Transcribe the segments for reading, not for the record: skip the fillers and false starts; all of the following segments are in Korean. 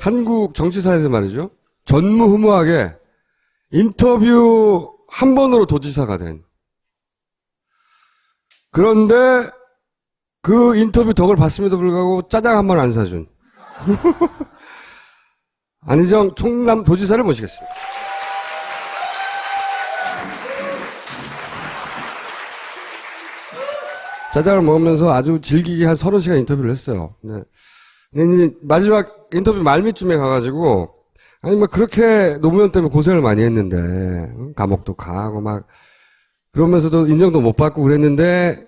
한국 정치사에서 말이죠. 전무후무하게 인터뷰 한 번으로 도지사가 된. 그런데 그 인터뷰 덕을 봤음에도 불구하고 짜장 한 번 안 사준. 안희정 충남 도지사를 모시겠습니다. 짜장을 먹으면서 아주 질기게 한 30시간 인터뷰를 했어요. 네. 근데 이제 마지막 인터뷰 말미쯤에 가가지고, 아니, 뭐, 그렇게 노무현 때문에 고생을 많이 했는데, 감옥도 가고 막, 그러면서도 인정도 못 받고 그랬는데,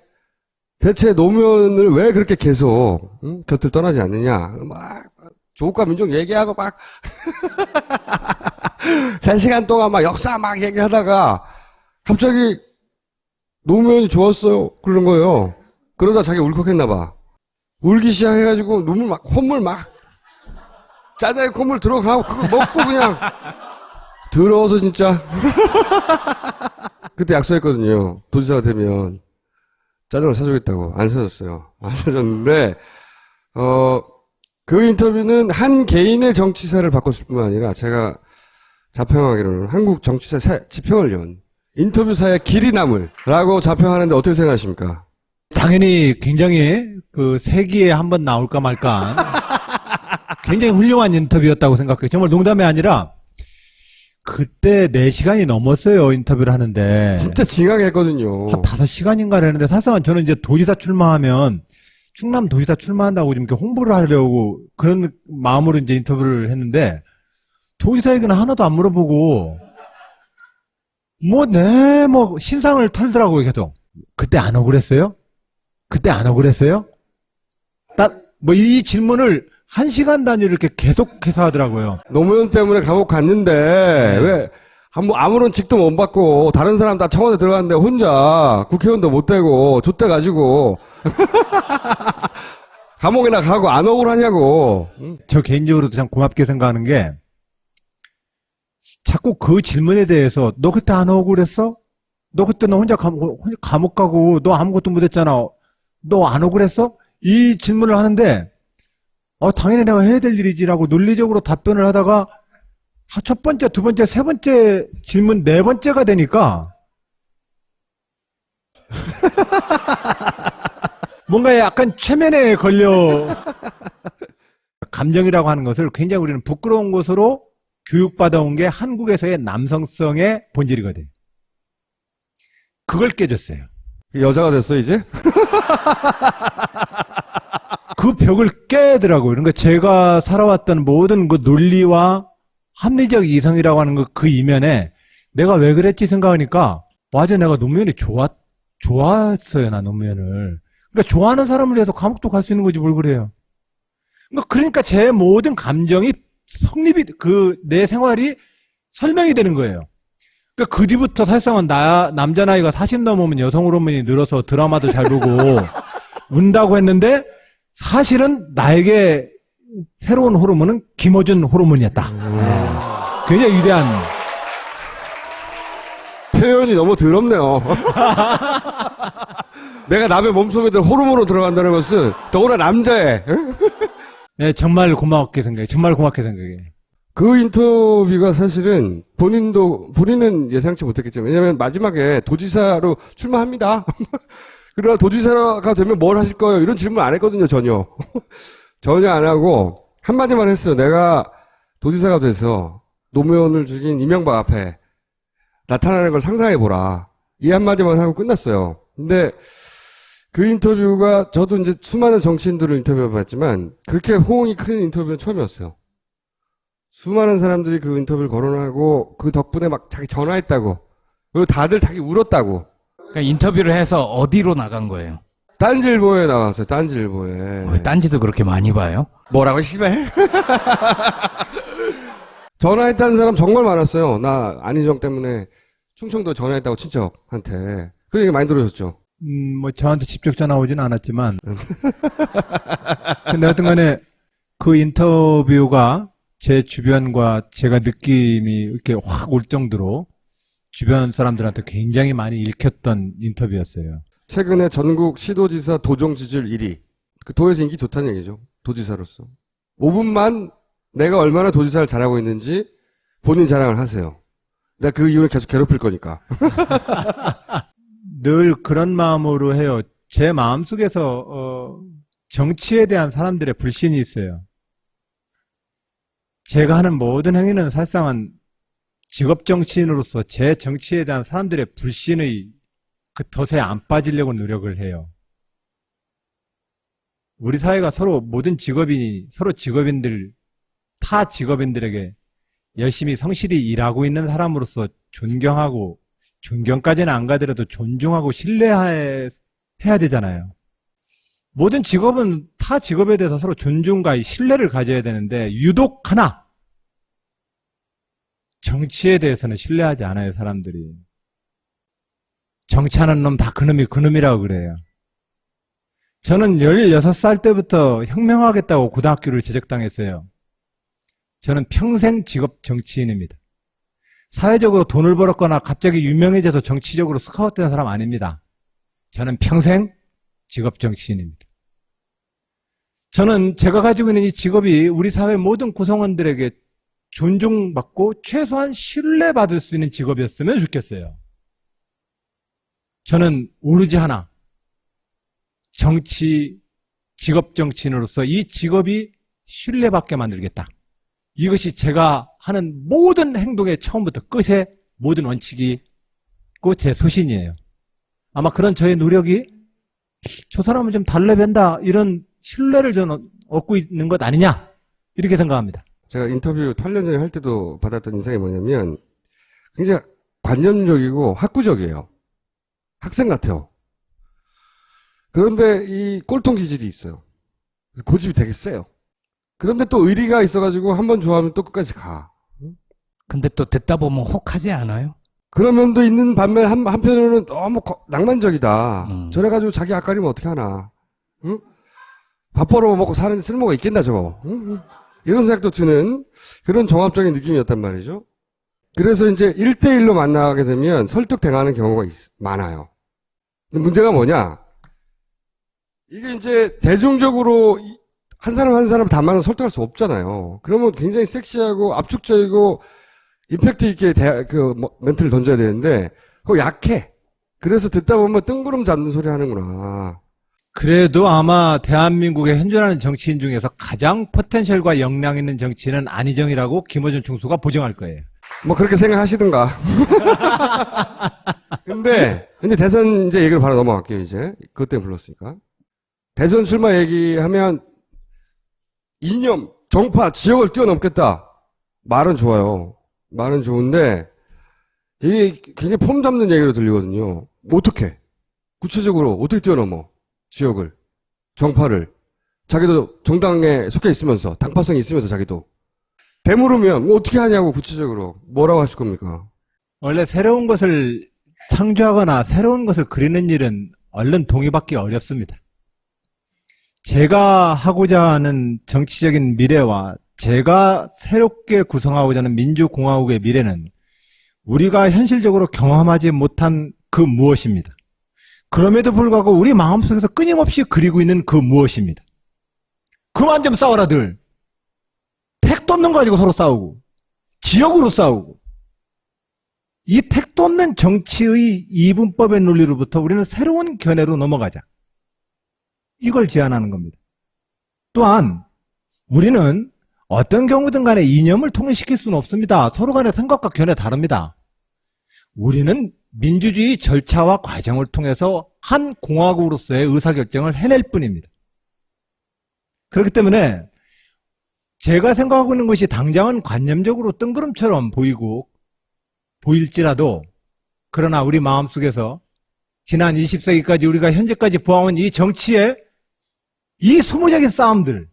대체 노무현을 왜 그렇게 계속, 곁을 떠나지 않느냐. 막, 조국과 민족 얘기하고 막, 3시간 동안 막 역사 막 얘기하다가, 갑자기, 노무현이 좋았어요. 그러는 거예요. 그러다 자기 울컥했나봐. 울기 시작해가지고 눈물 막 콧물 막 짜장에 콧물 들어가고 그거 먹고 그냥 더러워서 진짜. 그때 약속했거든요. 도지사가 되면 짜장을 사주겠다고. 안 사줬어요. 안 사줬는데 그 인터뷰는 한 개인의 정치사를 바꿨을 뿐만 아니라 제가 자평하기로는 한국 정치사 지평을 연 인터뷰사의 길이 남을라고 자평하는데 어떻게 생각하십니까? 당연히 굉장히 그 세기에 한번 나올까 말까 굉장히 훌륭한 인터뷰였다고 생각해요. 정말 농담이 아니라 그때 4시간이 넘었어요. 인터뷰를 하는데. 진짜 징하게 했거든요. 한 5시간인가 했는데 사실상 저는 이제 도지사 출마하면 충남 도지사 출마한다고 좀 이렇게 홍보를 하려고 그런 마음으로 이제 인터뷰를 했는데 도지사 얘기는 하나도 안 물어보고 뭐 신상을 털더라고요, 계속. 그때 안 억울했어요? 그때 안 억울했어요? 이 질문을 1시간 단위로 이렇게 계속해서 하더라고요. 노무현 때문에 감옥 갔는데, 왜, 아무런 직도 못 받고, 다른 사람 다 청와대 들어갔는데, 혼자 국회의원도 못 되고, 좆돼가지고, 감옥이나 가고 안 억울하냐고. 저 개인적으로도 참 고맙게 생각하는 게, 자꾸 그 질문에 대해서 너 그때 안 억울했어? 너 그때 너 혼자 감옥 가고 너 아무것도 못했잖아. 너 안 억울했어? 이 질문을 하는데 당연히 내가 해야 될 일이지라고 논리적으로 답변을 하다가 첫 번째, 두 번째, 세 번째 질문 4번째가 되니까 뭔가 약간 최면에 걸려. 감정이라고 하는 것을 굉장히 우리는 부끄러운 것으로 교육받아온 게 한국에서의 남성성의 본질이거든. 그걸 깨줬어요. 여자가 됐어, 이제? 그 벽을 깨더라고요. 그러니까 제가 살아왔던 모든 그 논리와 합리적 이성이라고 하는 그 이면에 내가 왜 그랬지 생각하니까 맞아, 내가 노무현이 좋았어요, 나 노무현을. 그러니까 좋아하는 사람을 위해서 감옥도 갈 수 있는 거지 뭘 그래요. 그러니까 제 모든 감정이 내 생활이 설명이 되는 거예요. 그러니까 그 뒤부터 사실상은 남자 나이가 40 넘으면 여성 호르몬이 늘어서 드라마도 잘 보고 운다고 했는데 사실은 나에게 새로운 호르몬은 김어준 호르몬이었다. 네. 굉장히 위대한. 표현이 너무 더럽네요. 내가 남의 몸속에 호르몬으로 들어간다는 것은 더구나 남자의. 네, 정말 고맙게 생각해. 정말 고맙게 생각해. 그 인터뷰가 사실은 본인은 예상치 못했겠지만, 왜냐면 마지막에 도지사로 출마합니다. 그러나 도지사가 되면 뭘 하실 거예요? 이런 질문 안 했거든요, 전혀. 전혀 안 하고, 한마디만 했어요. 내가 도지사가 돼서 노무현을 죽인 이명박 앞에 나타나는 걸 상상해보라. 이 한마디만 하고 끝났어요. 근데 그 인터뷰가 저도 이제 수많은 정치인들을 인터뷰해봤지만 그렇게 호응이 큰 인터뷰는 처음이었어요. 수많은 사람들이 그 인터뷰를 거론하고 그 덕분에 막 자기 전화했다고, 그리고 다들 자기 울었다고. 그러니까 인터뷰를 해서 어디로 나간 거예요? 딴지일보에 나왔어요. 딴지일보에. 딴지도 그렇게 많이 봐요? 뭐라고 씨발. 전화했다는 사람 정말 많았어요. 나 안희정 때문에 충청도 전화했다고 친척한테. 그 얘기 많이 들으셨죠? 저한테 직접 전화 오진 않았지만. 근데 하여튼 간에 그 인터뷰가 제 주변과 제가 느낌이 이렇게 확 올 정도로 주변 사람들한테 굉장히 많이 읽혔던 인터뷰였어요. 최근에 전국 시도지사 도정 지지율 1위. 그 도에서 인기 좋다는 얘기죠. 도지사로서. 5분만 내가 얼마나 도지사를 잘하고 있는지 본인 자랑을 하세요. 내가 그 이후에 계속 괴롭힐 거니까. 늘 그런 마음으로 해요. 제 마음속에서 정치에 대한 사람들의 불신이 있어요. 제가 하는 모든 행위는 사실상은 직업 정치인으로서 제 정치에 대한 사람들의 불신의 그 덫에 안 빠지려고 노력을 해요. 우리 사회가 서로 모든 직업인이 서로 직업인들, 타 직업인들에게 열심히 성실히 일하고 있는 사람으로서 존경하고, 존경까지는 안 가더라도 존중하고 신뢰해야 되잖아요. 모든 직업은 타 직업에 대해서 서로 존중과 신뢰를 가져야 되는데 유독 하나 정치에 대해서는 신뢰하지 않아요, 사람들이. 정치하는 놈 다 그놈이라고 그래요. 저는 16살 때부터 혁명하겠다고 고등학교를 제적당했어요. 저는 평생 직업 정치인입니다. 사회적으로 돈을 벌었거나 갑자기 유명해져서 정치적으로 스카웃된 사람 아닙니다. 저는 평생 직업 정치인입니다. 저는 제가 가지고 있는 이 직업이 우리 사회 모든 구성원들에게 존중받고 최소한 신뢰받을 수 있는 직업이었으면 좋겠어요. 저는 오로지 하나, 직업 정치인으로서 이 직업이 신뢰받게 만들겠다. 이것이 제가 하는 모든 행동의 처음부터 끝의 모든 원칙이고 제 소신이에요. 아마 그런 저의 노력이 저 사람은 좀 달래뵌다 이런 신뢰를 저는 얻고 있는 것 아니냐 이렇게 생각합니다. 제가 인터뷰 8년 전에 할 때도 받았던 인상이 뭐냐면 굉장히 관념적이고 학구적이에요. 학생 같아요. 그런데 이 꼴통 기질이 있어요. 고집이 되게 세요. 그런데 또 의리가 있어가지고 한번 좋아하면 또 끝까지 가. 근데 또 듣다 보면 혹하지 않아요? 그런 면도 있는 반면 한편으로는 너무 낭만적이다. 저래가지고 자기 앞가리면 어떻게 하나. 응? 밥 벌어 먹고 사는 쓸모가 있겠나 저거. 응? 이런 생각도 드는 그런 종합적인 느낌이었단 말이죠. 그래서 이제 1대1로 만나게 되면 설득당하는 경우가 많아요. 문제가 뭐냐? 이게 이제 대중적으로 한 사람 한 사람 다만 설득할 수 없잖아요. 그러면 굉장히 섹시하고 압축적이고 임팩트 있게 멘트를 던져야 되는데 그거 약해. 그래서 듣다 보면 뜬구름 잡는 소리 하는구나. 그래도 아마 대한민국에 현존하는 정치인 중에서 가장 포텐셜과 역량 있는 정치인은 안희정이라고 김어준 총수가 보증할 거예요. 뭐 그렇게 생각하시든가. 근데 이제 대선 이제 얘기를 바로 넘어갈게요. 이제 그것 때문에 불렀으니까. 대선 출마 얘기하면 이념, 정파, 지역을 뛰어넘겠다. 말은 좋아요. 말은 좋은데 이게 굉장히 폼 잡는 얘기로 들리거든요. 어떻게? 구체적으로 어떻게 뛰어넘어? 지역을, 정파를. 자기도 정당에 속해 있으면서, 당파성이 있으면서 자기도. 되물으면 뭐 어떻게 하냐고 구체적으로. 뭐라고 하실 겁니까? 원래 새로운 것을 창조하거나 새로운 것을 그리는 일은 얼른 동의받기 어렵습니다. 제가 하고자 하는 정치적인 미래와 제가 새롭게 구성하고자 하는 민주공화국의 미래는 우리가 현실적으로 경험하지 못한 그 무엇입니다. 그럼에도 불구하고 우리 마음속에서 끊임없이 그리고 있는 그 무엇입니다. 그만 좀 싸워라들. 택도 없는 거 가지고 서로 싸우고 지역으로 싸우고 이 택도 없는 정치의 이분법의 논리로부터 우리는 새로운 견해로 넘어가자. 이걸 제안하는 겁니다. 또한 우리는 어떤 경우든 간에 이념을 통일시킬 수는 없습니다. 서로 간의 생각과 견해 다릅니다. 우리는 민주주의 절차와 과정을 통해서 한 공화국으로서의 의사결정을 해낼 뿐입니다. 그렇기 때문에 제가 생각하고 있는 것이 당장은 관념적으로 뜬구름처럼 보일지라도 그러나 우리 마음속에서 지난 20세기까지 우리가 현재까지 보아온 이 정치의 이 소모적인 싸움들,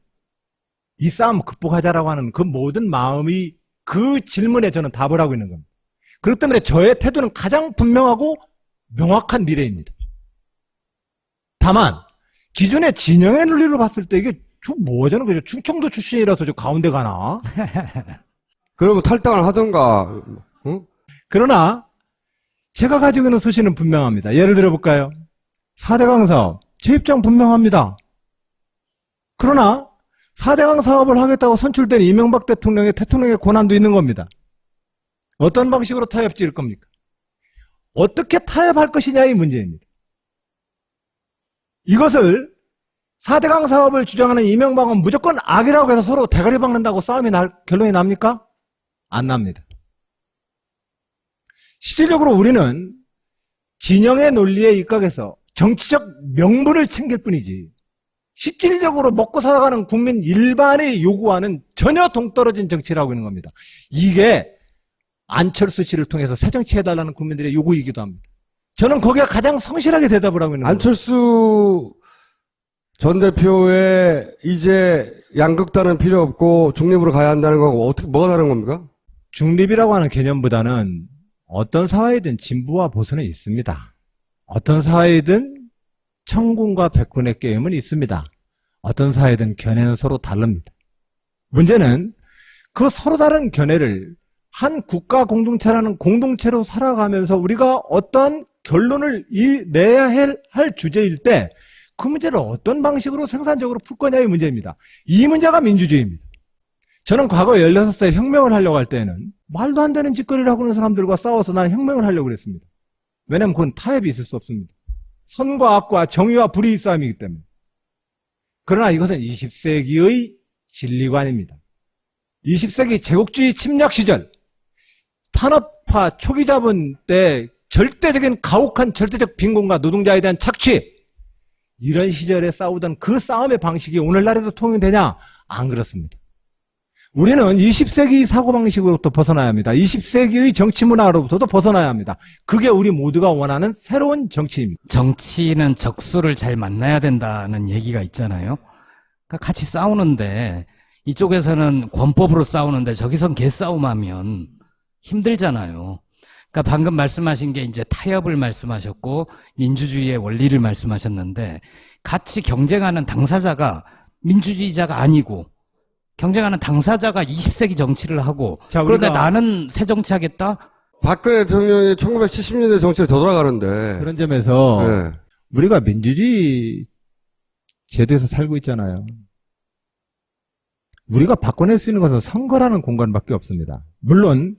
이 싸움 극복하자라고 하는 그 모든 마음이 그 질문에 저는 답을 하고 있는 겁니다. 그렇기 때문에 저의 태도는 가장 분명하고 명확한 미래입니다. 다만 기존의 진영의 논리로 봤을 때 이게 저는 그죠? 충청도 출신이라서 저 가운데 가나? 그러면 탈당을 하던가. 응? 그러나 제가 가지고 있는 소신은 분명합니다. 예를 들어볼까요? 4대강 사업 제 입장 분명합니다. 그러나 4대강 사업을 하겠다고 선출된 이명박 대통령의 권한도 있는 겁니다. 어떤 방식으로 타협 지을 겁니까? 어떻게 타협할 것이냐의 문제입니다. 이것을 4대강 사업을 주장하는 이명박은 무조건 악이라고 해서 서로 대가리 박는다고 결론이 납니까? 안 납니다. 실질적으로 우리는 진영의 논리에 입각해서 정치적 명분을 챙길 뿐이지 실질적으로 먹고 살아가는 국민 일반이 요구하는 전혀 동떨어진 정치를 하고 있는 겁니다. 이게 안철수 씨를 통해서 새정치해달라는 국민들의 요구이기도 합니다. 저는 거기에 가장 성실하게 대답을 하고 있는 겁니다. 안철수 전 대표의 이제 양극단은 필요 없고 중립으로 가야 한다는 거고 뭐가 다른 겁니까? 중립이라고 하는 개념보다는 어떤 사회든 진보와 보수는 있습니다. 어떤 사회든 청군과 백군의 게임은 있습니다. 어떤 사회든 견해는 서로 다릅니다. 문제는 그 서로 다른 견해를 한 국가 공동체라는 공동체로 살아가면서 우리가 어떤 결론을 내야 할 주제일 때 그 문제를 어떤 방식으로 생산적으로 풀 거냐의 문제입니다. 이 문제가 민주주의입니다. 저는 과거 16살 혁명을 하려고 할 때는 말도 안 되는 짓거리를 하고 있는 사람들과 싸워서 나는 혁명을 하려고 그랬습니다. 왜냐하면 그건 타협이 있을 수 없습니다. 선과 악과 정의와 불의의 싸움이기 때문에. 그러나 이것은 20세기의 진리관입니다. 20세기 제국주의 침략 시절 탄업화 초기 자본 때 절대적인 가혹한 절대적 빈곤과 노동자에 대한 착취, 이런 시절에 싸우던 그 싸움의 방식이 오늘날에도 통용되냐? 안 그렇습니다. 우리는 20세기 사고방식으로부터 벗어나야 합니다. 20세기의 정치 문화로부터도 벗어나야 합니다. 그게 우리 모두가 원하는 새로운 정치입니다. 정치는 적수를 잘 만나야 된다는 얘기가 있잖아요. 그러니까 같이 싸우는데 이쪽에서는 권법으로 싸우는데 저기선 개싸움하면 힘들잖아요. 그러니까 방금 말씀하신 게 이제 타협을 말씀하셨고 민주주의의 원리를 말씀하셨는데 같이 경쟁하는 당사자가 민주주의자가 아니고 경쟁하는 당사자가 20세기 정치를 하고 그런데 나는 새 정치하겠다? 박근혜 대통령이 1970년대 정치를 되돌아가는데 그런 점에서 네. 우리가 민주주의 제도에서 살고 있잖아요. 우리가 바꿔낼 수 있는 것은 선거라는 공간밖에 없습니다. 물론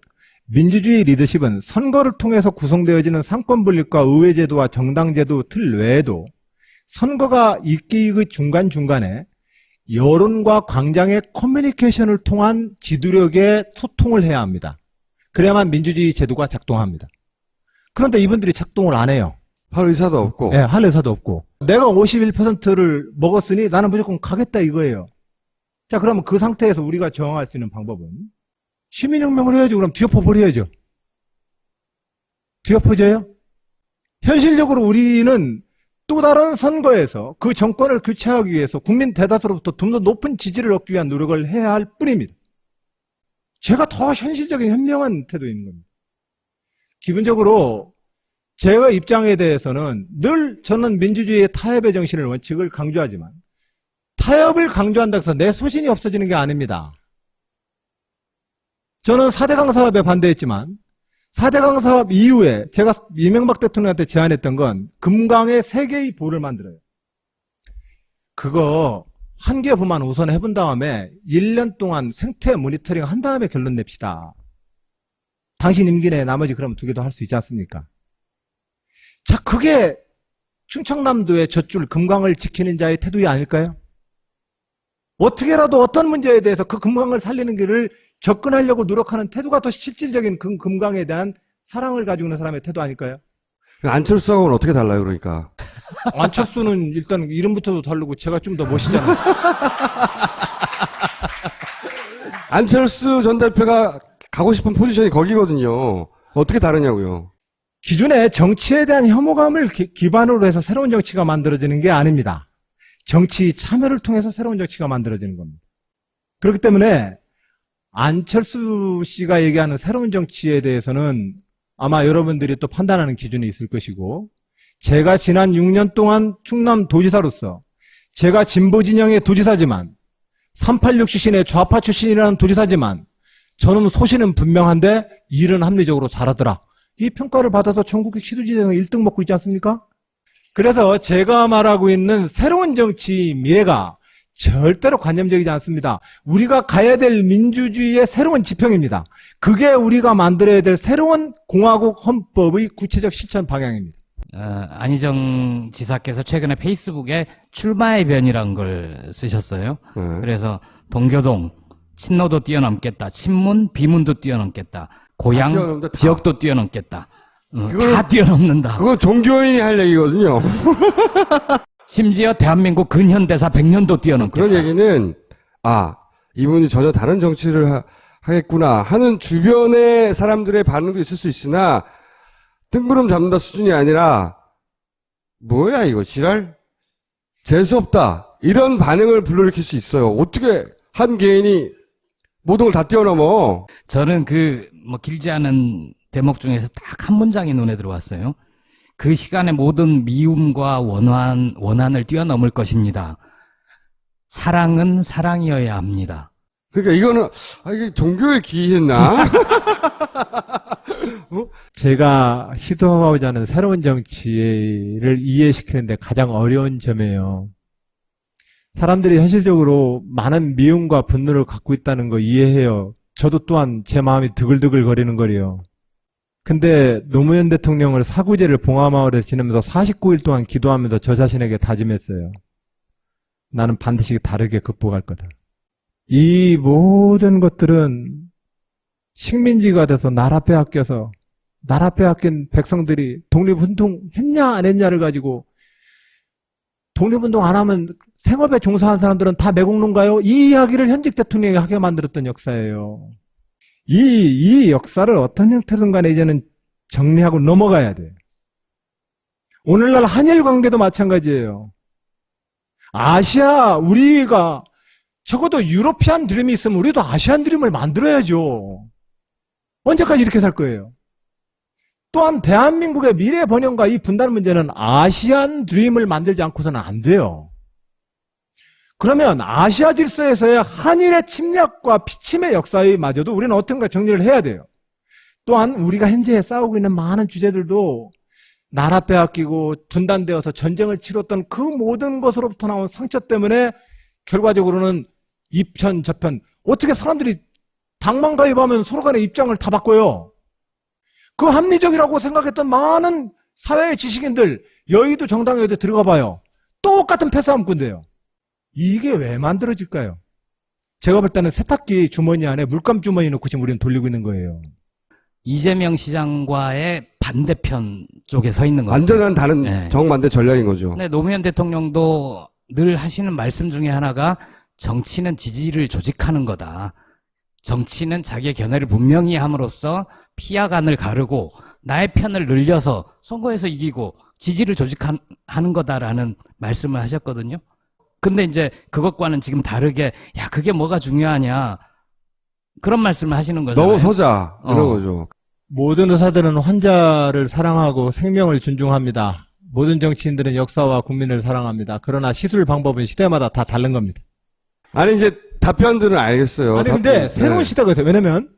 민주주의 리더십은 선거를 통해서 구성되어지는 상권분립과 의회제도와 정당제도 틀 외에도 선거가 있기의 중간중간에 여론과 광장의 커뮤니케이션을 통한 지도력의 소통을 해야 합니다. 그래야만 민주주의 제도가 작동합니다. 그런데 이분들이 작동을 안 해요. 할 의사도 없고. 네, 할 의사도 없고. 내가 51%를 먹었으니 나는 무조건 가겠다 이거예요. 자, 그러면 그 상태에서 우리가 저항할 수 있는 방법은 시민혁명을 해야죠. 그럼 뒤엎어버려야죠. 뒤엎어져요? 현실적으로 우리는 또 다른 선거에서 그 정권을 교체하기 위해서 국민 대다수로부터 좀 더 높은 지지를 얻기 위한 노력을 해야 할 뿐입니다. 제가 더 현실적인 현명한 태도인 겁니다. 기본적으로 제가 입장에 대해서는 늘 저는 민주주의의 타협의 정신을 원칙을 강조하지만 타협을 강조한다고 해서 내 소신이 없어지는 게 아닙니다. 저는 4대강 사업에 반대했지만 4대강 사업 이후에 제가 이명박 대통령한테 제안했던 건 금강에 3개의 보를 만들어요. 그거 한 개 보만 우선 해본 다음에 1년 동안 생태 모니터링 한 다음에 결론 냅시다. 당신 임기 내에 나머지 그럼 2개도 할 수 있지 않습니까? 자, 그게 충청남도의 젖줄 금강을 지키는 자의 태도이 아닐까요? 어떻게라도 어떤 문제에 대해서 그 금강을 살리는 길을 접근하려고 노력하는 태도가 더 실질적인 그 금강에 대한 사랑을 가지고 있는 사람의 태도 아닐까요? 안철수하고는 어떻게 달라요, 그러니까? 안철수는 일단 이름부터도 다르고 제가 좀 더 멋있잖아요. 안철수 전 대표가 가고 싶은 포지션이 거기거든요. 어떻게 다르냐고요? 기존의 정치에 대한 혐오감을 기반으로 해서 새로운 정치가 만들어지는 게 아닙니다. 정치 참여를 통해서 새로운 정치가 만들어지는 겁니다. 그렇기 때문에 안철수 씨가 얘기하는 새로운 정치에 대해서는 아마 여러분들이 또 판단하는 기준이 있을 것이고, 제가 지난 6년 동안 충남 도지사로서 제가 진보 진영의 도지사지만 386 출신의 좌파 출신이라는 도지사지만 저는 소신은 분명한데 일은 합리적으로 잘하더라. 이 평가를 받아서 전국의 시도지사에서 1등 먹고 있지 않습니까? 그래서 제가 말하고 있는 새로운 정치 미래가 절대로 관념적이지 않습니다. 우리가 가야 될 민주주의의 새로운 지평입니다. 그게 우리가 만들어야 될 새로운 공화국 헌법의 구체적 실천 방향입니다. 안희정 지사께서 최근에 페이스북에 출마의 변이란 걸 쓰셨어요. 그래서 동교동, 친노도 뛰어넘겠다. 친문, 비문도 뛰어넘겠다. 고향, 뛰어넘는다, 다. 지역도 뛰어넘겠다. 그거는- 다 뛰어넘는다. 그건 종교인이 할 얘기거든요. 심지어 대한민국 근현대사 100년도 뛰어넘겠다. 그런 얘기는 이분이 전혀 다른 정치를 하겠구나 하는 주변의 사람들의 반응도 있을 수 있으나 뜬구름 잡는다 수준이 아니라 뭐야 이거 지랄? 재수없다. 이런 반응을 불러일으킬 수 있어요. 어떻게 한 개인이 모든 걸 다 뛰어넘어. 저는 길지 않은 대목 중에서 딱 한 문장이 눈에 들어왔어요. 그 시간의 모든 미움과 원한을 뛰어넘을 것입니다. 사랑은 사랑이어야 합니다. 그러니까 이거는 이게 종교에 기이했나? 제가 시도하고자 하는 새로운 정치를 이해시키는데 가장 어려운 점이에요. 사람들이 현실적으로 많은 미움과 분노를 갖고 있다는 거 이해해요. 저도 또한 제 마음이 드글드글 거리는 거리요. 근데 노무현 대통령을 사구제를 봉하마을에 지내면서 49일 동안 기도하면서 저 자신에게 다짐했어요. 나는 반드시 다르게 극복할 거다. 이 모든 것들은 식민지가 돼서 나라 빼앗겨서 나라 빼앗긴 백성들이 독립운동 했냐 안 했냐를 가지고 독립운동 안 하면 생업에 종사한 사람들은 다 매국노인가요? 이 이야기를 현직 대통령이 하게 만들었던 역사예요. 이 역사를 어떤 형태든 간에 이제는 정리하고 넘어가야 돼요. 오늘날 한일 관계도 마찬가지예요. 아시아, 우리가 적어도 유로피안 드림이 있으면 우리도 아시안 드림을 만들어야죠. 언제까지 이렇게 살 거예요? 또한 대한민국의 미래 번영과 이 분단 문제는 아시안 드림을 만들지 않고서는 안 돼요. 그러면 아시아 질서에서의 한일의 침략과 피침의 역사에 마저도 우리는 어떤가 정리를 해야 돼요. 또한 우리가 현재 싸우고 있는 많은 주제들도 나라 빼앗기고 분단되어서 전쟁을 치렀던 그 모든 것으로부터 나온 상처 때문에 결과적으로는 이편 저편 어떻게 사람들이 당만 가입하면 서로 간의 입장을 다 바꿔요. 그 합리적이라고 생각했던 많은 사회의 지식인들 여의도 정당에도 들어가 봐요. 똑같은 패싸움꾼데요. 이게 왜 만들어질까요? 제가 볼 때는 세탁기 주머니 안에 물감 주머니 넣고 지금 우리는 돌리고 있는 거예요. 이재명 시장과의 반대편 쪽에 서 있는 거죠. 완전한 다른 네. 정반대 전략인 거죠. 근데 노무현 대통령도 늘 하시는 말씀 중에 하나가 정치는 지지를 조직하는 거다. 정치는 자기의 견해를 분명히 함으로써 피하간을 가르고 나의 편을 늘려서 선거에서 이기고 지지를 조직하는 거다라는 말씀을 하셨거든요. 근데 이제 그것과는 지금 다르게 그게 뭐가 중요하냐 그런 말씀을 하시는 거잖아요. 넘어서자 이런 거죠. 모든 의사들은 환자를 사랑하고 생명을 존중합니다. 모든 정치인들은 역사와 국민을 사랑합니다. 그러나 시술 방법은 시대마다 다 다른 겁니다. 아니 이제 답변들은 알겠어요. 아니 근데 새로운 네. 시대가 있어요. 왜냐면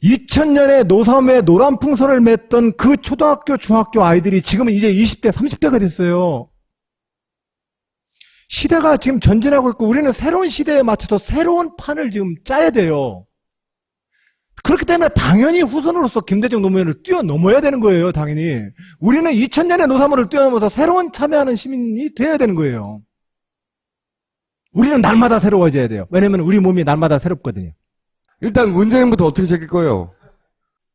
2000년에 노섬에 노란 풍선을 맸던 그 초등학교 중학교 아이들이 지금은 이제 20대 30대가 됐어요. 시대가 지금 전진하고 있고 우리는 새로운 시대에 맞춰서 새로운 판을 지금 짜야 돼요. 그렇기 때문에 당연히 후손으로서 김대중 노무현을 뛰어넘어야 되는 거예요. 당연히 우리는 2000년의 노사모를 뛰어넘어서 새로운 참여하는 시민이 돼야 되는 거예요. 우리는 날마다 새로워져야 돼요. 왜냐면 우리 몸이 날마다 새롭거든요. 일단 문재인부터 어떻게 제낄 거예요?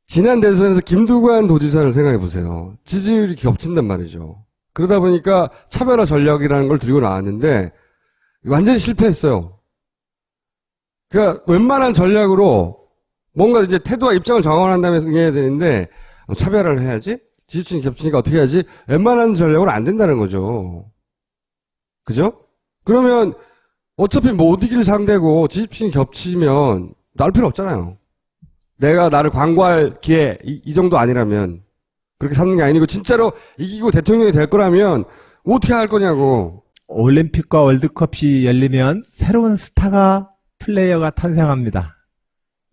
지난 대선에서 김두관 도지사를 생각해 보세요. 지지율이 겹친단 말이죠. 그러다 보니까 차별화 전략이라는 걸 들고 나왔는데 완전히 실패했어요. 그러니까 웬만한 전략으로 뭔가 이제 태도와 입장을 정원한 다음에 해야 되는데 차별화를 해야지? 지지층이 겹치니까 어떻게 해야지? 웬만한 전략으로 안 된다는 거죠. 그죠? 그러면 어차피 못 이길 상대고 지지층이 겹치면 나올 필요 없잖아요. 내가 나를 광고할 기회 이 정도 아니라면 그렇게 삼는 게 아니고 진짜로 이기고 대통령이 될 거라면 어떻게 할 거냐고. 올림픽과 월드컵이 열리면 새로운 스타가 플레이어가 탄생합니다.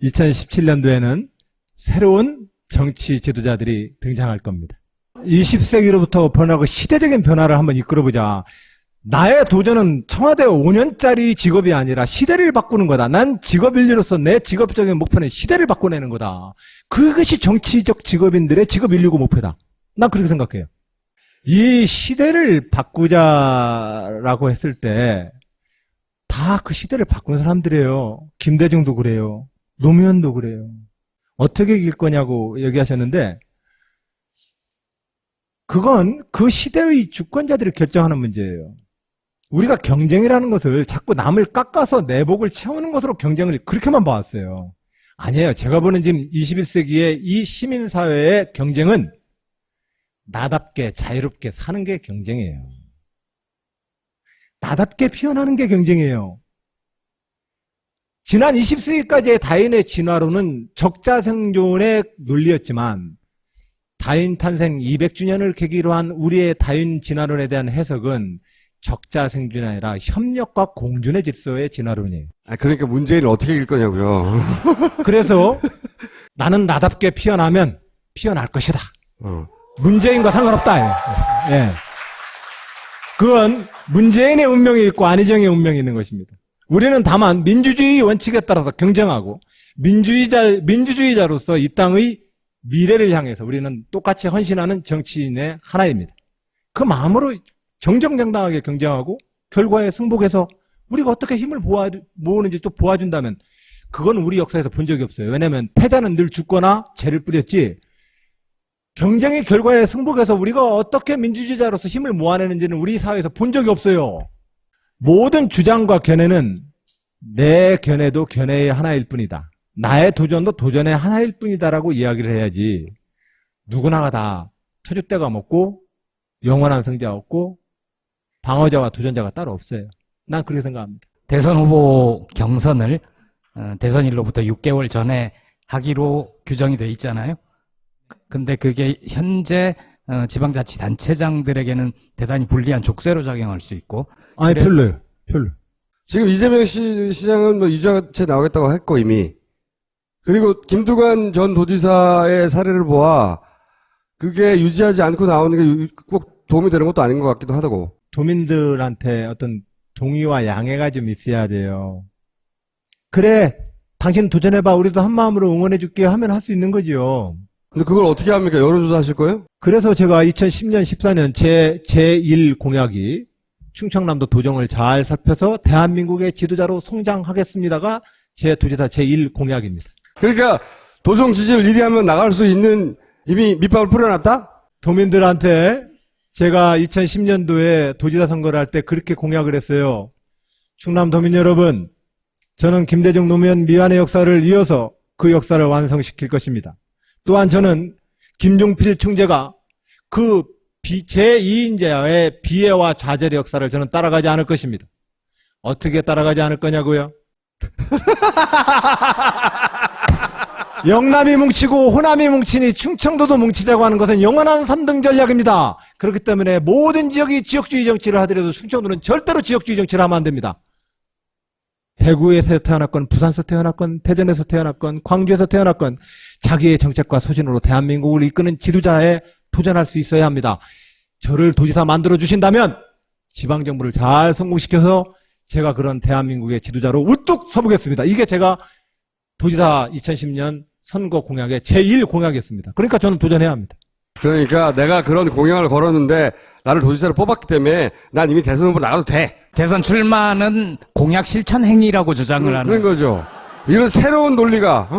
2017년도에는 새로운 정치 지도자들이 등장할 겁니다. 20세기로부터 변하고 시대적인 변화를 한번 이끌어보자. 나의 도전은 청와대 5년짜리 직업이 아니라 시대를 바꾸는 거다. 난 직업인류로서 내 직업적인 목표는 시대를 바꿔내는 거다. 그것이 정치적 직업인들의 직업 인류고 목표다. 난 그렇게 생각해요. 이 시대를 바꾸자라고 했을 때 다 그 시대를 바꾸는 사람들이에요. 김대중도 그래요. 노무현도 그래요. 어떻게 이길 거냐고 얘기하셨는데 그건 그 시대의 주권자들이 결정하는 문제예요. 우리가 경쟁이라는 것을 자꾸 남을 깎아서 내복을 채우는 것으로 경쟁을 그렇게만 봐왔어요. 아니에요. 제가 보는 지금 21세기의 이 시민사회의 경쟁은 나답게 자유롭게 사는 게 경쟁이에요. 나답게 표현하는 게 경쟁이에요. 지난 20세기까지의 다인의 진화론은 적자생존의 논리였지만 다인 탄생 200주년을 계기로 한 우리의 다인 진화론에 대한 해석은 적자생존이 아니라 협력과 공존의 질서의 진화론이에요. 그러니까 문재인은 어떻게 이길 거냐고요. 그래서 나는 나답게 피어나면 피어날 것이다. 문재인과 상관없다. 예. 그건 문재인의 운명이 있고 안희정의 운명이 있는 것입니다. 우리는 다만 민주주의 원칙에 따라서 경쟁하고 민주주의자로서 이 땅의 미래를 향해서 우리는 똑같이 헌신하는 정치인의 하나입니다. 그 마음으로 정정당당하게 경쟁하고 결과에 승복해서 우리가 어떻게 힘을 모으는지 또 보아준다면 그건 우리 역사에서 본 적이 없어요. 왜냐하면 패자는 늘 죽거나 죄를 뿌렸지 경쟁의 결과에 승복해서 우리가 어떻게 민주주의자로서 힘을 모아내는지는 우리 사회에서 본 적이 없어요. 모든 주장과 견해는 내 견해도 견해의 하나일 뿐이다. 나의 도전도 도전의 하나일 뿐이다라고 이야기를 해야지 누구나가 다 터줏대가 먹고 영원한 승자 없고 방어자와 도전자가 따로 없어요. 난 그렇게 생각합니다. 대선 후보 경선을 대선일로부터 6개월 전에 하기로 규정이 돼 있잖아요. 근데 그게 현재 지방자치단체장들에게는 대단히 불리한 족쇄로 작용할 수 있고. 아니 별로요. 별로. 지금 이재명 시장은 뭐 유자체 나오겠다고 했고 이미. 그리고 김두관 전 도지사의 사례를 보아 그게 유지하지 않고 나오는 게 꼭 도움이 되는 것도 아닌 것 같기도 하다고. 도민들한테 어떤 동의와 양해가 좀 있어야 돼요. 그래, 당신 도전해봐. 우리도 한마음으로 응원해줄게 하면 할 수 있는 거죠. 근데 그걸 어떻게 합니까? 여론조사 하실 거예요? 그래서 제가 2010년, 14년 제1 공약이 충청남도 도정을 잘 살펴서 대한민국의 지도자로 성장하겠습니다가 제 도지사 제1 공약입니다. 그러니까 도정 지지를 1위 하면 나갈 수 있는 이미 밑밥을 뿌려놨다? 도민들한테 제가 2010년도에 도지사 선거를 할 때 그렇게 공약을 했어요. 충남 도민 여러분, 저는 김대중 노무현 미완의 역사를 이어서 그 역사를 완성시킬 것입니다. 또한 저는 김종필 총재가 그 제2인자의 비애와 좌절의 역사를 저는 따라가지 않을 것입니다. 어떻게 따라가지 않을 거냐고요? 영남이 뭉치고 호남이 뭉치니 충청도도 뭉치자고 하는 것은 영원한 3등 전략입니다. 그렇기 때문에 모든 지역이 지역주의 정치를 하더라도 충청도는 절대로 지역주의 정치를 하면 안 됩니다. 대구에서 태어났건 부산에서 태어났건 대전에서 태어났건 광주에서 태어났건 자기의 정책과 소신으로 대한민국을 이끄는 지도자에 도전할 수 있어야 합니다. 저를 도지사 만들어 주신다면 지방정부를 잘 성공시켜서 제가 그런 대한민국의 지도자로 우뚝 서보겠습니다. 이게 제가 도지사 2010년 선거 공약의 제1 공약이었습니다. 그러니까 저는 도전해야 합니다. 그러니까 내가 그런 공약을 걸었는데 나를 도지사로 뽑았기 때문에 난 이미 대선 후보 나가도 돼. 대선 출마는 공약 실천 행위라고 주장을 하는. 그런 거죠. 이런 새로운 논리가.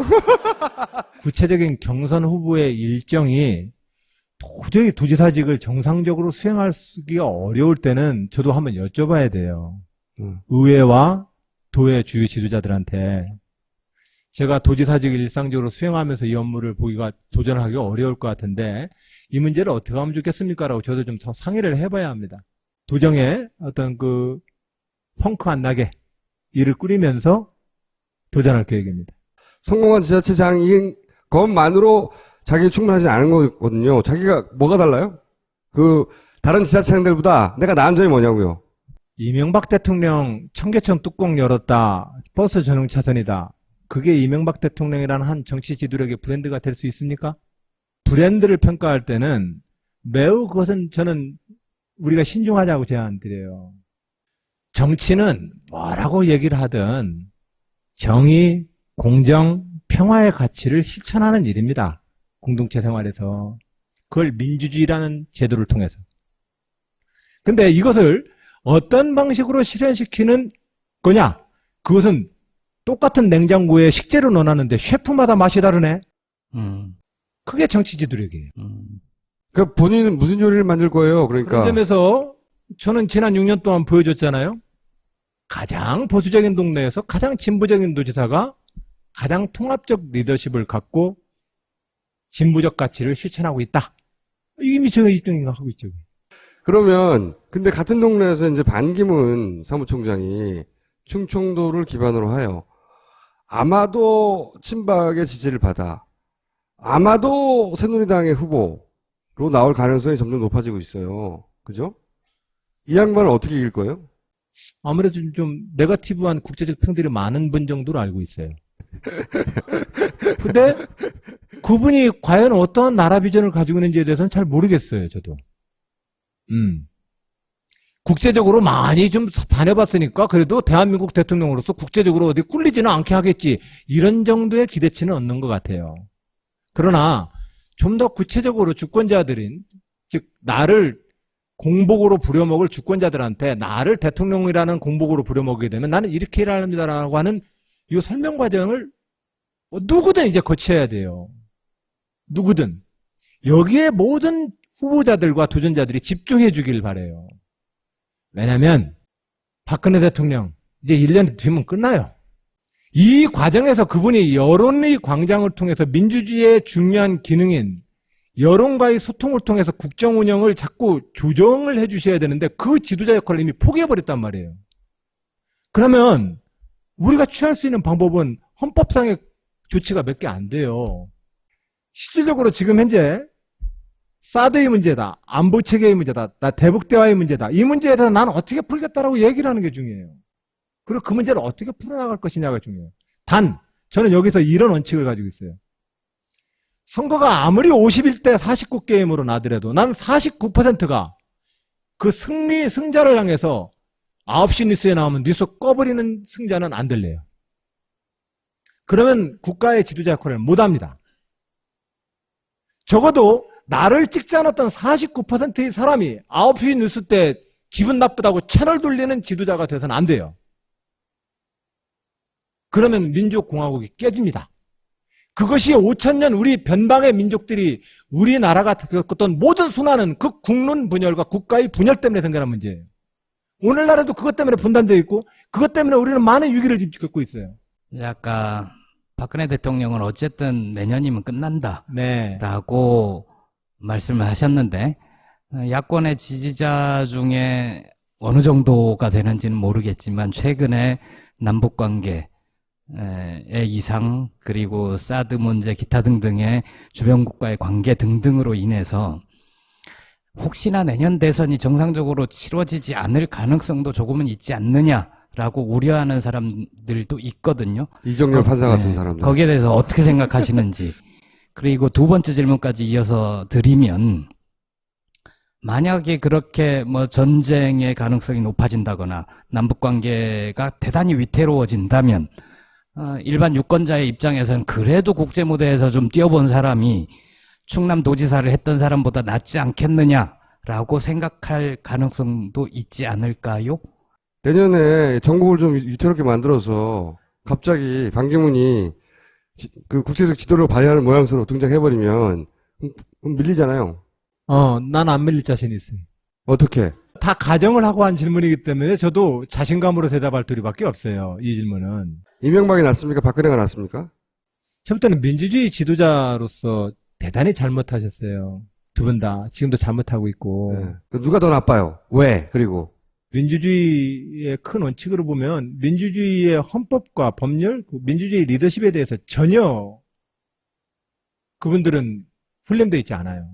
구체적인 경선 후보의 일정이 도저히 도지사직을 정상적으로 수행하기가 어려울 때는 저도 한번 여쭤봐야 돼요. 의회와 도의 주요 지도자들한테 제가 도지사직을 일상적으로 수행하면서 이 업무를 보기가 도전하기가 어려울 것 같은데 이 문제를 어떻게 하면 좋겠습니까? 라고 저도 좀 상의를 해봐야 합니다. 도정에 어떤 그 펑크 안 나게 일을 꾸리면서 도전할 계획입니다. 성공한 지자체장인 것만으로 자기는 충분하지 않은 거거든요. 자기가 뭐가 달라요? 그 다른 지자체장들보다 내가 나은 점이 뭐냐고요. 이명박 대통령 청계천 뚜껑 열었다. 버스 전용 차선이다. 그게 이명박 대통령이라는 한 정치 지도력의 브랜드가 될 수 있습니까? 브랜드를 평가할 때는 매우 그것은 저는 우리가 신중하자고 제안드려요. 정치는 뭐라고 얘기를 하든 정의, 공정, 평화의 가치를 실천하는 일입니다. 공동체 생활에서. 그걸 민주주의라는 제도를 통해서. 근데 이것을 어떤 방식으로 실현시키는 거냐? 그것은 똑같은 냉장고에 식재료 넣어놨는데 셰프마다 맛이 다르네? 그게 정치 지도력이에요. 그러니까 본인은 무슨 요리를 만들 거예요? 그런 그러니까. 점에서 저는 지난 6년 동안 보여줬잖아요. 가장 보수적인 동네에서 가장 진보적인 도지사가 가장 통합적 리더십을 갖고 진보적 가치를 실천하고 있다. 이미 제가 1등인가 하고 있죠. 그러면, 근데 같은 동네에서 이제 반기문 사무총장이 충청도를 기반으로 하여 아마도 친박의 지지를 받아 아마도 새누리당의 후보로 나올 가능성이 점점 높아지고 있어요. 그죠? 이 양반은 어떻게 이길 거예요? 아무래도 좀 네거티브한 국제적 평들이 많은 분 정도로 알고 있어요. 근데 그분이 과연 어떤 나라 비전을 가지고 있는지에 대해서는 잘 모르겠어요, 저도. 국제적으로 많이 좀 다녀봤으니까 그래도 대한민국 대통령으로서 국제적으로 어디 꿀리지는 않게 하겠지. 이런 정도의 기대치는 없는 것 같아요. 그러나 좀 더 구체적으로 주권자들인, 즉 나를 공복으로 부려먹을 주권자들한테 나를 대통령이라는 공복으로 부려먹게 되면 나는 이렇게 일합니다라고 하는 이 설명 과정을 누구든 이제 거쳐야 돼요. 누구든. 여기에 모든 후보자들과 도전자들이 집중해 주길 바라요. 왜냐면 박근혜 대통령 이제 1년 뒤면 끝나요. 이 과정에서 그분이 여론의 광장을 통해서 민주주의의 중요한 기능인 여론과의 소통을 통해서 국정 운영을 자꾸 조정을 해 주셔야 되는데 그 지도자 역할을 이미 포기해버렸단 말이에요. 그러면 우리가 취할 수 있는 방법은 헌법상의 조치가 몇 개 안 돼요. 실질적으로 지금 현재 사드의 문제다, 안보 체계의 문제다, 나 대북 대화의 문제다. 이 문제에 대해서 나는 어떻게 풀겠다라고 얘기를 하는 게 중요해요. 그리고 그 문제를 어떻게 풀어나갈 것이냐가 중요해요. 단 저는 여기서 이런 원칙을 가지고 있어요. 선거가 아무리 51대 49 게임으로 나더라도 난 49%가 그 승자를 향해서 9시 뉴스에 나오면 뉴스 꺼버리는 승자는 안 될래요. 그러면 국가의 지도자 역할을 못합니다. 적어도 나를 찍지 않았던 49%의 사람이 9시 뉴스 때 기분 나쁘다고 채널 돌리는 지도자가 돼서는 안 돼요. 그러면 민족공화국이 깨집니다. 그것이 5천년 우리 변방의 민족들이 우리나라가 겪었던 모든 순환은 그 국론 분열과 국가의 분열 때문에 생겨난 문제예요. 오늘날에도 그것 때문에 분단되어 있고 그것 때문에 우리는 많은 위기를 지금 겪고 있어요. 아까 박근혜 대통령은 어쨌든 내년이면 끝난다. 네. 라고 말씀을 하셨는데 야권의 지지자 중에 어느 정도가 되는지는 모르겠지만 최근에 남북관계 의 이상 그리고 사드 문제 기타 등등의 주변 국가의 관계 등등으로 인해서 혹시나 내년 대선이 정상적으로 치러지지 않을 가능성도 조금은 있지 않느냐라고 우려하는 사람들도 있거든요. 이정열 판사 같은 사람들. 거기에 대해서 어떻게 생각하시는지. 그리고 두 번째 질문까지 이어서 드리면 만약에 그렇게 뭐 전쟁의 가능성이 높아진다거나 남북 관계가 대단히 위태로워진다면 일반 유권자의 입장에서는 그래도 국제 무대에서 좀 뛰어본 사람이 충남도지사를 했던 사람보다 낫지 않겠느냐라고 생각할 가능성도 있지 않을까요? 내년에 전국을 좀 위태롭게 만들어서 갑자기 반기문이 그 국제적 지도력을 발휘하는 모양새로 등장해버리면 밀리잖아요. 난 안 밀릴 자신이 있어요. 어떻게? 다 가정을 하고 한 질문이기 때문에 저도 자신감으로 대답할 도리밖에 없어요. 이 질문은. 이명박이 낫습니까? 박근혜가 낫습니까? 처음부터는 민주주의 지도자로서 대단히 잘못하셨어요. 두 분 다 지금도 잘못하고 있고. 네. 누가 더 나빠요? 왜? 그리고 민주주의의 큰 원칙으로 보면 민주주의의 헌법과 법률, 민주주의 리더십에 대해서 전혀 그분들은 훈련되어 있지 않아요.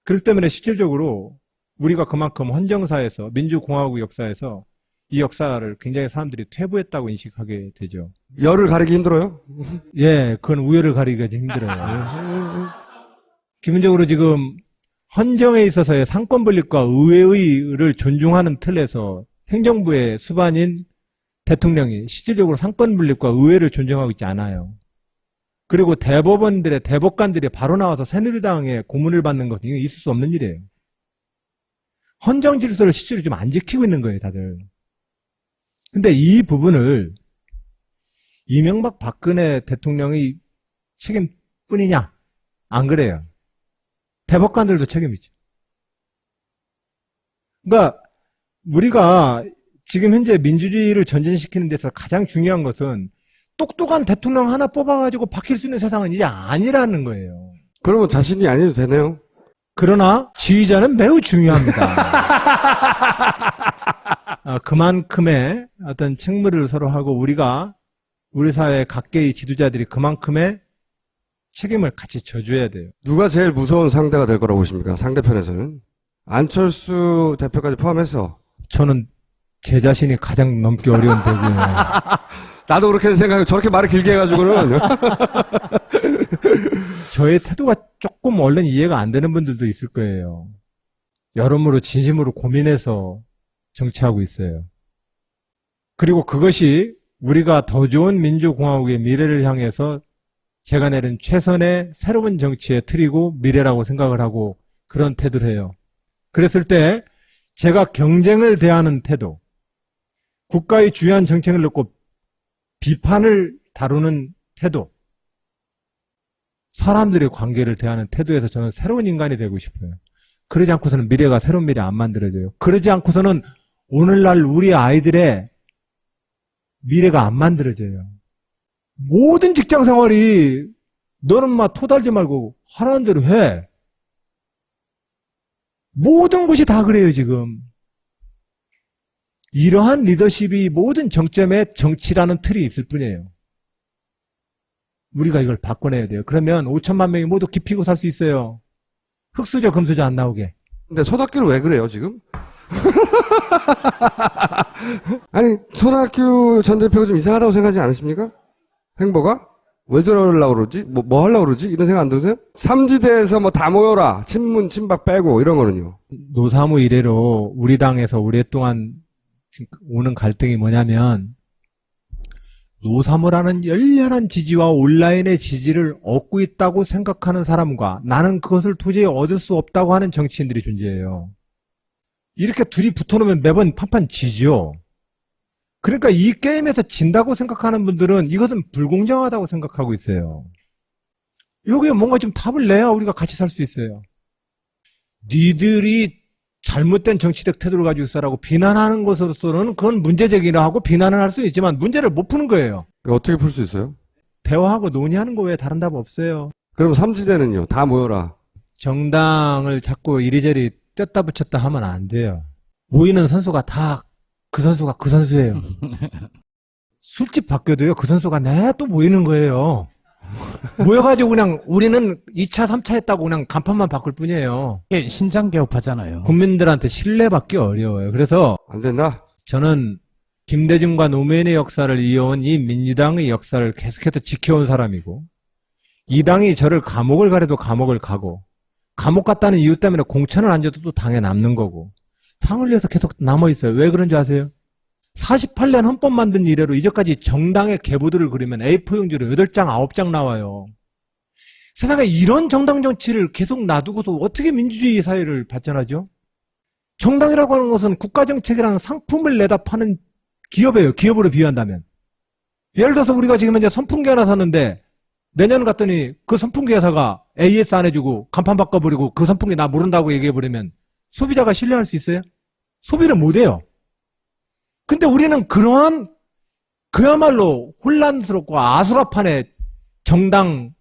그렇기 때문에 실질적으로 우리가 그만큼 헌정사에서 민주공화국 역사에서 이 역사를 굉장히 사람들이 퇴보했다고 인식하게 되죠. 열을 가리기 힘들어요? 예, 그건 우열을 가리기가 좀 힘들어요. 기본적으로 지금 헌정에 있어서의 상권 분립과 의회의를 존중하는 틀에서 행정부의 수반인 대통령이 실질적으로 상권 분립과 의회를 존중하고 있지 않아요. 그리고 대법원들의 대법관들이 바로 나와서 새누리당의 고문을 받는 것은 이거 있을 수 없는 일이에요. 헌정 질서를 실제로 좀 안 지키고 있는 거예요, 다들. 근데 이 부분을 이명박 박근혜 대통령의 책임뿐이냐? 안 그래요. 대법관들도 책임이죠. 그러니까 우리가 지금 현재 민주주의를 전진시키는 데서 가장 중요한 것은 똑똑한 대통령 하나 뽑아가지고 바뀔 수 있는 세상은 이제 아니라는 거예요. 그러면 자신이 아니어도 되네요. 그러나 지휘자는 매우 중요합니다. 그만큼의 어떤 책무를 서로 하고 우리가 우리 사회 각계의 지도자들이 그만큼의 책임을 같이 져줘야 돼요. 누가 제일 무서운 상대가 될 거라고 보십니까? 상대편에서는. 안철수 대표까지 포함해서. 저는 제 자신이 가장 넘기 어려운 대구예요. 나도 그렇게 생각해요. 저렇게 말을 길게 해가지고는. 저의 태도가 조금 얼른 이해가 안 되는 분들도 있을 거예요. 여러모로 진심으로 고민해서 정치하고 있어요. 그리고 그것이 우리가 더 좋은 민주공화국의 미래를 향해서 제가 내린 최선의 새로운 정치의 틀이고 미래라고 생각을 하고 그런 태도를 해요. 그랬을 때 제가 경쟁을 대하는 태도, 국가의 주요한 정책을 놓고 비판을 다루는 태도, 사람들의 관계를 대하는 태도에서 저는 새로운 인간이 되고 싶어요. 그러지 않고서는 미래가 새로운 미래 안 만들어져요. 그러지 않고서는 오늘날 우리 아이들의 미래가 안 만들어져요. 모든 직장 생활이 너는 막 토달지 말고 하라는 대로 해. 모든 곳이 다 그래요, 지금. 이러한 리더십이 모든 정점에 정치라는 틀이 있을 뿐이에요. 우리가 이걸 바꿔내야 돼요. 그러면 5천만 명이 모두 기피고 살 수 있어요. 흑수저, 금수저 안 나오게. 근데 손학규는 왜 그래요, 지금? 아니, 손학규 전 대표가 좀 이상하다고 생각하지 않으십니까? 행보가? 왜 저러려고 그러지? 뭐 하려고 그러지? 이런 생각 안 드세요? 삼지대에서 뭐 다 모여라. 친문, 친박 빼고 이런 거는요. 노사모 이래로 우리 당에서 오랫동안 오는 갈등이 뭐냐면 노사모라는 열렬한 지지와 온라인의 지지를 얻고 있다고 생각하는 사람과 나는 그것을 도저히 얻을 수 없다고 하는 정치인들이 존재해요. 이렇게 둘이 붙어놓으면 매번 판판 지죠. 그러니까 이 게임에서 진다고 생각하는 분들은 이것은 불공정하다고 생각하고 있어요. 여기에 뭔가 좀 답을 내야 우리가 같이 살 수 있어요. 니들이 잘못된 정치적 태도를 가지고 있어라고 비난하는 것으로서는 그건 문제제기를 하고 비난을 할 수 있지만 문제를 못 푸는 거예요. 어떻게 풀 수 있어요? 대화하고 논의하는 거 외에 다른 답 없어요. 그럼 삼지대는요? 다 모여라. 정당을 자꾸 이리저리 뗐다 붙였다 하면 안 돼요. 모이는 선수가 다 그 선수가 그 선수예요. 술집 바뀌어도요, 그 선수가 또 모이는 거예요. 모여가지고 그냥 우리는 2차, 3차 했다고 그냥 간판만 바꿀 뿐이에요. 이게 신장 개업하잖아요. 국민들한테 신뢰받기 어려워요. 그래서 안 된다? 저는 김대중과 노무현의 역사를 이어온 이 민주당의 역사를 계속해서 지켜온 사람이고 이 당이 저를 감옥을 가려도 감옥을 가고 감옥 갔다는 이유 때문에 공천을 안 줘도 또 당에 남는 거고 당을 위해서 계속 남아있어요. 왜 그런지 아세요? 48년 헌법 만든 이래로 이제까지 정당의 계보들을 그리면 A4 용지로 8장, 9장 나와요. 세상에 이런 정당 정치를 계속 놔두고도 어떻게 민주주의 사회를 발전하죠? 정당이라고 하는 것은 국가정책이라는 상품을 내다 파는 기업이에요. 기업으로 비유한다면. 예를 들어서 우리가 지금 현재 선풍기 하나 샀는데 내년 갔더니 그 선풍기 회사가 AS 안 해주고 간판 바꿔버리고 그 선풍기 나 모른다고 얘기해버리면 소비자가 신뢰할 수 있어요? 소비를 못해요. 근데 우리는 그러한 그야말로 혼란스럽고 아수라판의 정당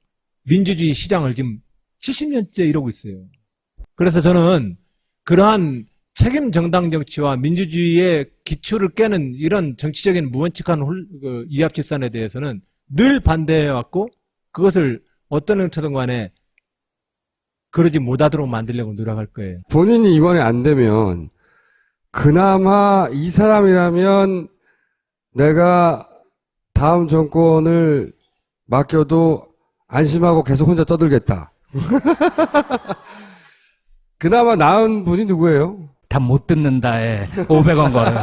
민주주의 시장을 지금 70년째 이러고 있어요. 그래서 저는 그러한 책임 정당 정치와 민주주의의 기초를 깨는 이런 정치적인 무원칙한 이합 집산에 대해서는 늘 반대해왔고 그것을 어떤 형태든 간에 그러지 못하도록 만들려고 노력할 거예요. 본인이 이번에 안 되면 그나마 이 사람이라면 내가 다음 정권을 맡겨도 안심하고 계속 혼자 떠들겠다. 그나마 나은 분이 누구예요? 다 못 듣는다에 500원 걸어.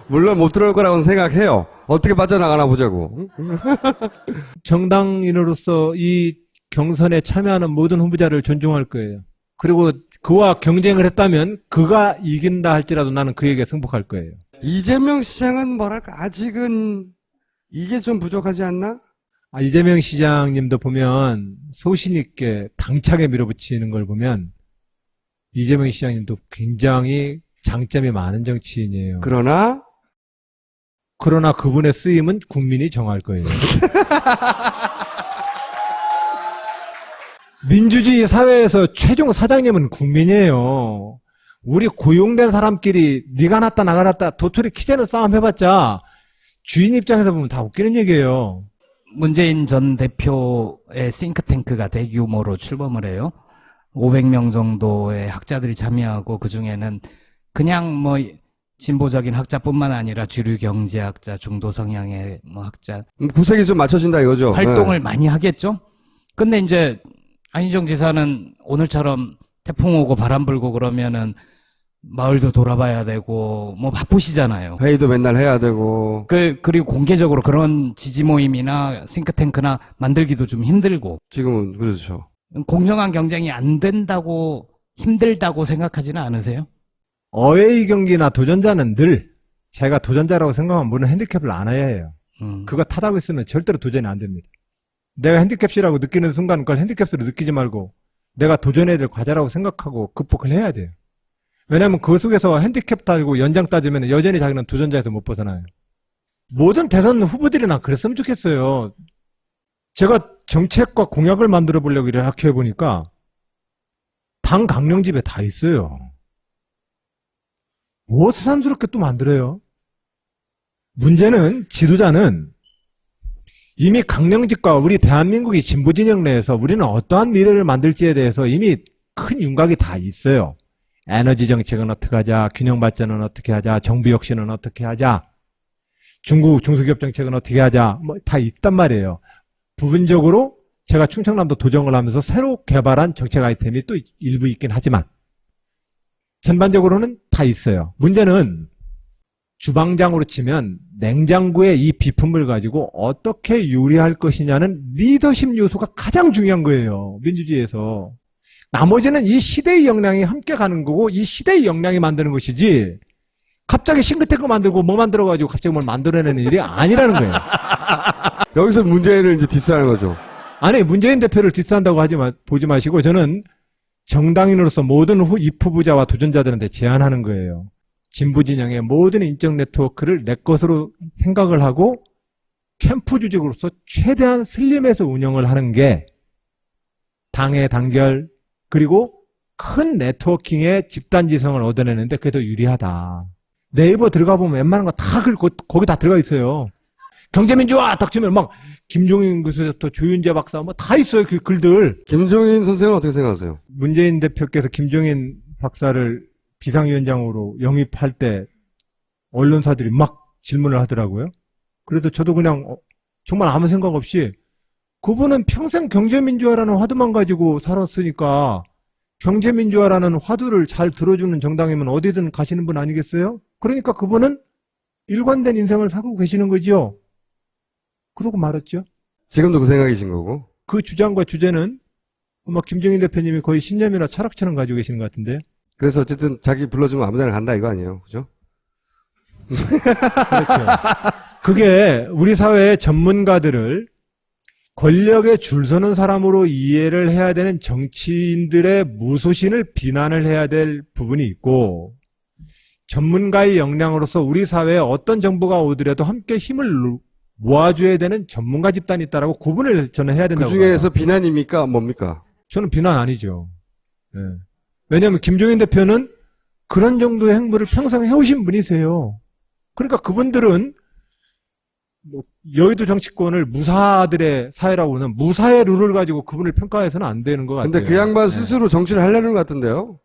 물론 못 들어올 거라고는 생각해요. 어떻게 빠져나가나 보자고. 정당인으로서 이 경선에 참여하는 모든 후보자를 존중할 거예요. 그리고 그와 경쟁을 했다면 그가 이긴다 할지라도 나는 그에게 승복할 거예요. 이재명 시장은 뭐랄까 아직은 이게 좀 부족하지 않나? 이재명 시장님도 보면 소신 있게 당차게 밀어붙이는 걸 보면 이재명 시장님도 굉장히 장점이 많은 정치인이에요. 그러나 그러나 그분의 쓰임은 국민이 정할 거예요. 민주주의 사회에서 최종 사장님은 국민이에요. 우리 고용된 사람끼리 네가 낫다 나가 낫다 도토리 키재는 싸움 해봤자 주인 입장에서 보면 다 웃기는 얘기예요. 문재인 전 대표의 싱크탱크가 대규모로 출범을 해요. 500명 정도의 학자들이 참여하고 그중에는 그냥 뭐 진보적인 학자뿐만 아니라 주류 경제학자, 중도 성향의 뭐 학자 구색이 좀 맞춰진다 이거죠. 활동을 많이 하겠죠. 근데 이제 안희정 지사는 오늘처럼 태풍 오고 바람 불고 그러면은 마을도 돌아봐야 되고 뭐 바쁘시잖아요. 회의도 맨날 해야 되고. 그리고 공개적으로 그런 지지 모임이나 싱크탱크나 만들기도 좀 힘들고 지금은 그렇죠. 공정한 경쟁이 안 된다고 힘들다고 생각하지는 않으세요? 어웨이 경기나 도전자는 늘 제가 도전자라고 생각하면 물론 핸디캡을 안아야 해요. 그거 타다고 있으면 절대로 도전이 안 됩니다. 내가 핸디캡이라고 느끼는 순간 그걸 핸디캡으로 느끼지 말고 내가 도전해야 될 과제라고 생각하고 극복을 해야 돼요. 왜냐하면 그 속에서 핸디캡 따지고 연장 따지면 여전히 자기는 도전자에서 못 벗어나요. 모든 대선 후보들이나 그랬으면 좋겠어요. 제가 정책과 공약을 만들어 보려고 이렇게 해보니까 당 강령집에 다 있어요. 뭐 새삼스럽게 또 만들어요? 문제는 지도자는 이미 강령집과 우리 대한민국이 진보진영 내에서 우리는 어떠한 미래를 만들지에 대해서 이미 큰 윤곽이 다 있어요. 에너지 정책은 어떻게 하자, 균형 발전은 어떻게 하자, 정부 혁신은 어떻게 하자, 중국 중소기업 정책은 어떻게 하자, 뭐 다 있단 말이에요. 부분적으로 제가 충청남도 도정을 하면서 새로 개발한 정책 아이템이 또 일부 있긴 하지만 전반적으로는 다 있어요. 문제는 주방장으로 치면 냉장고의 이 비품을 가지고 어떻게 요리할 것이냐는 리더십 요소가 가장 중요한 거예요. 민주주의에서. 나머지는 이 시대의 역량이 함께 가는 거고 이 시대의 역량이 만드는 것이지 갑자기 싱크탱크 만들고 뭐 만들어가지고 갑자기 뭘 만들어내는 일이 아니라는 거예요. 여기서 문재인을 이제 디스하는 거죠. 아니 문재인 대표를 디스한다고 보지 마시고 저는 정당인으로서 모든 입후보자와 도전자들한테 제안하는 거예요. 진보진영의 모든 인적 네트워크를 내 것으로 생각을 하고 캠프 조직으로서 최대한 슬림해서 운영을 하는 게 당의 단결 그리고 큰 네트워킹의 집단지성을 얻어내는데 그게 더 유리하다. 네이버 들어가 보면 웬만한 거 다 거기 다 들어가 있어요. 경제민주화 딱 치면 막 김종인 교수부터 조윤재 박사 뭐 다 있어요. 그 글들. 김종인 선생은 어떻게 생각하세요? 문재인 대표께서 김종인 박사를 비상위원장으로 영입할 때 언론사들이 막 질문을 하더라고요. 그래서 저도 그냥 정말 아무 생각 없이 그분은 평생 경제민주화라는 화두만 가지고 살았으니까 경제민주화라는 화두를 잘 들어주는 정당이면 어디든 가시는 분 아니겠어요? 그러니까 그분은 일관된 인생을 살고 계시는 거죠. 그러고 말았죠. 지금도 그 생각이신 거고. 그 주장과 주제는 아마 김종인 대표님이 거의 신념이나 철학처럼 가지고 계시는 것 같은데. 그래서 어쨌든 자기 불러주면 아무데나 간다 이거 아니에요. 그죠? 그렇죠. 그게 우리 사회의 전문가들을 권력에 줄 서는 사람으로 이해를 해야 되는 정치인들의 무소신을 비난을 해야 될 부분이 있고 전문가의 역량으로서 우리 사회에 어떤 정보가 오더라도 함께 힘을 모아줘야 되는 전문가 집단이 있다라고 구분을 저는 해야 된다고 그 중에서 비난입니까? 뭡니까? 저는 비난 아니죠. 네. 왜냐하면 김종인 대표는 그런 정도의 행보를 평생 해오신 분이세요. 그러니까 그분들은 뭐 여의도 정치권을 무사들의 사회라고는 무사의 룰을 가지고 그분을 평가해서는 안 되는 것 같아요. 근데 그 양반 네. 스스로 정치를 하려는 것 같은데요?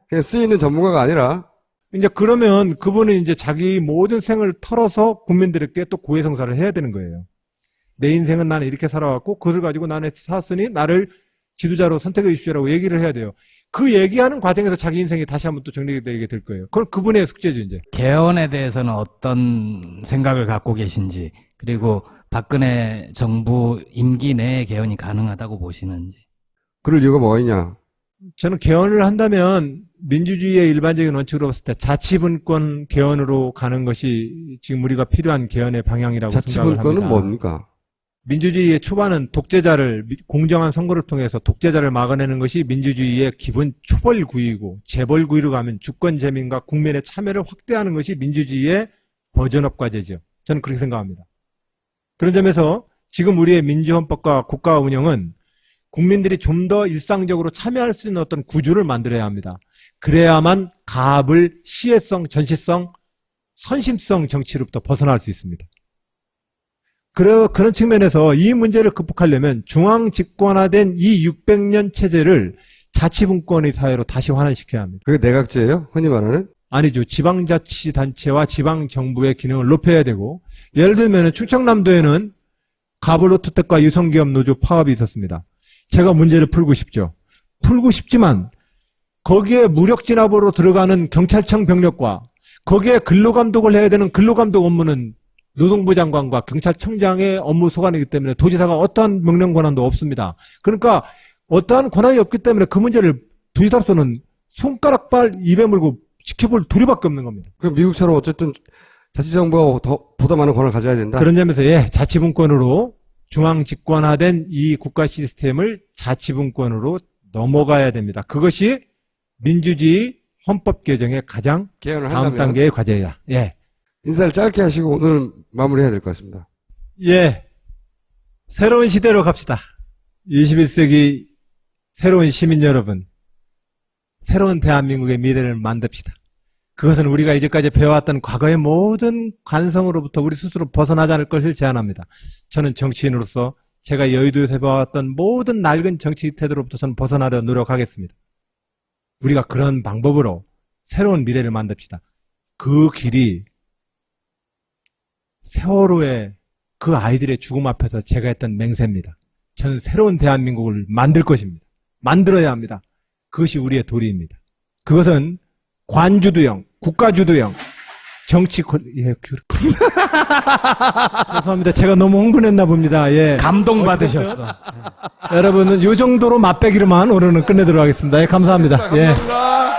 그냥 쓰이는 전문가가 아니라. 이제 그러면 그분은 이제 자기 모든 생을 털어서 국민들에게 또 고해성사를 해야 되는 거예요. 내 인생은 나는 이렇게 살아왔고 그것을 가지고 나는 살았으니 나를 지도자로 선택해 주십시오라고 얘기를 해야 돼요. 그 얘기하는 과정에서 자기 인생이 다시 한번 또 정리되게 될 거예요. 그건 그분의 숙제죠, 이제. 개헌에 대해서는 어떤 생각을 갖고 계신지, 그리고 박근혜 정부 임기 내에 개헌이 가능하다고 보시는지. 그럴 이유가 뭐가 있냐? 저는 개헌을 한다면 민주주의의 일반적인 원칙으로 봤을 때 자치분권 개헌으로 가는 것이 지금 우리가 필요한 개헌의 방향이라고 생각을 합니다. 자치분권은 뭡니까? 민주주의의 초반은 독재자를 공정한 선거를 통해서 독재자를 막아내는 것이 민주주의의 기본 초벌구이고, 재벌구이로 가면 주권재민과 국민의 참여를 확대하는 것이 민주주의의 버전업 과제죠. 저는 그렇게 생각합니다. 그런 점에서 지금 우리의 민주헌법과 국가 운영은 국민들이 좀 더 일상적으로 참여할 수 있는 어떤 구조를 만들어야 합니다. 그래야만 가압을 시혜성, 전시성, 선심성 정치로부터 벗어날 수 있습니다. 그런 측면에서 이 문제를 극복하려면 중앙 집권화된 이 600년 체제를 자치분권의 사회로 다시 환원시켜야 합니다. 그게 내각제예요? 흔히 말하는? 아니죠. 지방자치단체와 지방정부의 기능을 높여야 되고, 예를 들면 충청남도에는 가볼로투텍과 유성기업 노조 파업이 있었습니다. 제가 문제를 풀고 싶죠. 풀고 싶지만 거기에 무력진압으로 들어가는 경찰청 병력과 거기에 근로감독을 해야 되는 근로감독 업무는 노동부 장관과 경찰청장의 업무 소관이기 때문에 도지사가 어떠한 명령 권한도 없습니다. 그러니까 어떠한 권한이 없기 때문에 그 문제를 도지사로서는 손가락발 입에 물고 지켜볼 도리밖에 없는 겁니다. 그 미국처럼 어쨌든 자치정부가 보다 많은 권한을 가져야 된다? 그런 점에서 자치분권으로 중앙 집권화된 이 국가 시스템을 자치분권으로 넘어가야 됩니다. 그것이 민주주의 헌법 개정의 가장 개헌을 다음 한다면 단계의 과제이다. 예. 인사를 짧게 하시고 오늘 마무리해야 될 것 같습니다. 예. 새로운 시대로 갑시다. 21세기 새로운 시민 여러분, 새로운 대한민국의 미래를 만듭시다. 그것은 우리가 이제까지 배워왔던 과거의 모든 관성으로부터 우리 스스로 벗어나지 않을 것을 제안합니다. 저는 정치인으로서 제가 여의도에서 배워왔던 모든 낡은 정치 태도로부터 저는 벗어나려 노력하겠습니다. 우리가 그런 방법으로 새로운 미래를 만듭시다. 그 길이 세월호의 그 아이들의 죽음 앞에서 제가 했던 맹세입니다. 저는 새로운 대한민국을 만들 것입니다. 만들어야 합니다. 그것이 우리의 도리입니다. 그것은 관주도형, 국가주도형, 죄송합니다. 제가 너무 흥분했나 봅니다. 예. 감동받으셨어. 여러분은 이 정도로 맛배기로만 오늘은 끝내도록 하겠습니다. 예, 감사합니다. 예. 감사합니다.